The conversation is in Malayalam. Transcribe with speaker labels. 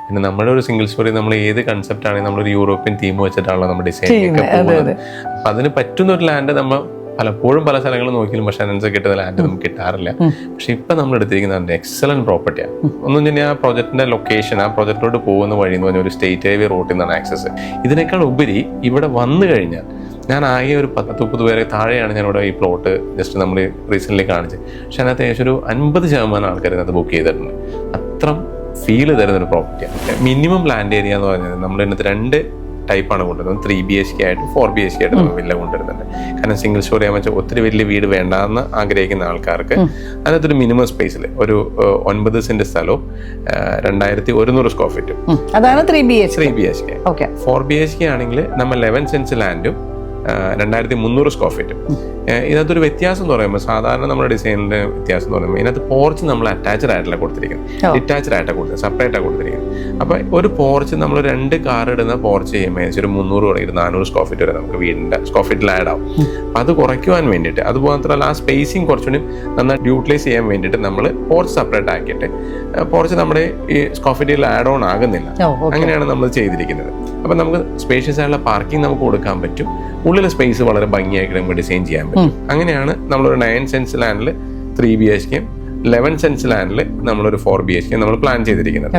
Speaker 1: പിന്നെ നമ്മുടെ ഒരു സിംഗിൾ സ്റ്റോറി നമ്മൾ ഏത് കൺസെപ്റ്റ് ആണെങ്കിൽ നമ്മളൊരു യൂറോപ്യൻ തീം വെച്ചിട്ടാണല്ലോ നമ്മുടെ ഡിസൈനിങ് ഒക്കെ പോകുന്നത്. അപ്പം അതിന് പറ്റുന്ന ഒരു ലാൻഡ് നമ്മൾ പലപ്പോഴും പല സ്ഥലങ്ങളും നോക്കിയാലും പക്ഷെ അതിനനുസരിച്ച് കിട്ടുന്ന ലാൻഡ് നമുക്ക് കിട്ടാറില്ല. പക്ഷെ ഇപ്പം നമ്മൾ എടുത്തിരിക്കുന്നത് എക്സലന്റ് പ്രോപ്പർട്ടിയാണ്. ഒന്നും തന്നെ ആ പ്രോജക്റ്റിന്റെ ലൊക്കേഷൻ, ആ പ്രോജക്റ്റിലോട്ട് പോകുന്ന വഴി എന്ന് പറഞ്ഞാൽ ഒരു സ്റ്റേറ്റ് ഹൈവേ റോഡിൽ നിന്നാണ് ആക്സസ്. ഇതിനേക്കാൾ ഉപരി ഇവിടെ വന്നു കഴിഞ്ഞാൽ ഞാൻ ആകെ ഒരു 10-30 പേരെ താഴെയാണ് ഞാനിവിടെ ഈ പ്ലോട്ട് ജസ്റ്റ് നമ്മൾ റീസെൻ്റ്ലി കാണിച്ചത്. പക്ഷെ അതിനകത്ത് ഏകദേശം ഒരു 50% ആൾക്കാർ ഇതിനകത്ത് ബുക്ക് ചെയ്തിട്ടുണ്ട്. അത്ര ഫീല് തരുന്നൊരു പ്രോപ്പർട്ടിയാണ്. മിനിമം ലാൻഡ് ഏരിയ എന്ന് പറഞ്ഞാൽ നമ്മൾ ഇതിനകത്ത് 2 ടൈപ്പാണ് കൊണ്ടുവരുന്നത്. 3 BHK ആയിട്ട് 4 BHK ആയിട്ട് നമ്മൾ വില്ല കൊണ്ടുവരുന്നുണ്ട്. കാരണം സിംഗിൾ സ്റ്റോറി ആകുമ്പോൾ ഒത്തിരി വലിയ വീട് വേണ്ടാന്ന് ആഗ്രഹിക്കുന്ന ആൾക്കാർക്ക് അതിനകത്തൊരു മിനിമം സ്പേസിൽ ഒരു 9 സെന്റ് സ്ഥലവും 2100 സ്ക്വയർ ഫീറ്റും
Speaker 2: അതാണ് 3 BHK.
Speaker 1: 4 BHK ആണെങ്കിൽ നമ്മൾ 11 സെന്റ്സ് ലാൻഡും 2300 സ്ക്വയർ ഫീറ്റും. ഇതിനകത്തൊരു വ്യത്യാസം എന്ന് പറയുമ്പോൾ സാധാരണ നമ്മുടെ ഡിസൈനിന്റെ വ്യത്യാസം എന്ന് പറയുമ്പോൾ ഇതിനകത്ത് പോർച്ച് നമ്മൾ അറ്റാച്ച്ഡ് ആയിട്ടല്ല കൊടുത്തിരിക്കുന്നത്, ഡിറ്റാച്ച്ഡ് ആയിട്ടാണ് കൊടുത്തത്, സെപ്പറേറ്റ് ആണ് കൊടുത്തിരിക്കുന്നത്. അപ്പൊ ഒരു പോർച്ച് നമ്മൾ 2 കാർ ഇടുന്ന പോർച്ച് ചെയ്യുമ്പോൾ ഏകദേശം ഒരു 300-400 സ്ക്വയർ ഫീറ്റ് വരെ നമുക്ക് വീടിന്റെ സ്ക്വയർ ഫീറ്റിൽ ആഡ് ആവും. അപ്പൊ അത് കുറയ്ക്കുവാൻ വേണ്ടിയിട്ട്, അതുമാത്രമല്ല ആ സ്പേസിങ് കുറച്ചുകൂടി നന്നായിട്ട് യൂട്ടിലൈസ് ചെയ്യാൻ വേണ്ടിയിട്ട് നമ്മൾ പോർച്ച് സെപ്പറേറ്റ് ആക്കിയിട്ട് പോർച്ച് നമ്മുടെ ഈ സ്ക്വയർ ഫീറ്റിൽ ആഡ് ഓൺ ആകുന്നില്ല. അങ്ങനെയാണ് നമ്മൾ ചെയ്തിരിക്കുന്നത്. അപ്പൊ നമുക്ക് സ്പേഷ്യസ് ആയിട്ടുള്ള പാർക്കിംഗ് നമുക്ക് കൊടുക്കാൻ പറ്റും. ഉള്ളിലെ സ്പേസ് വളരെ ഭംഗിയായിട്ട് നമുക്ക് ഡിസൈൻ ചെയ്യാൻ പറ്റും. അങ്ങനെയാണ് നമ്മളൊരു 9 സെന്റ്സ് ലാൻഡിൽ 3 BHK, 11 സെന്റ്സ് ലാൻഡിൽ നമ്മളൊരു 4 BHK നമ്മൾ പ്ലാൻ ചെയ്തിരിക്കുന്നത്.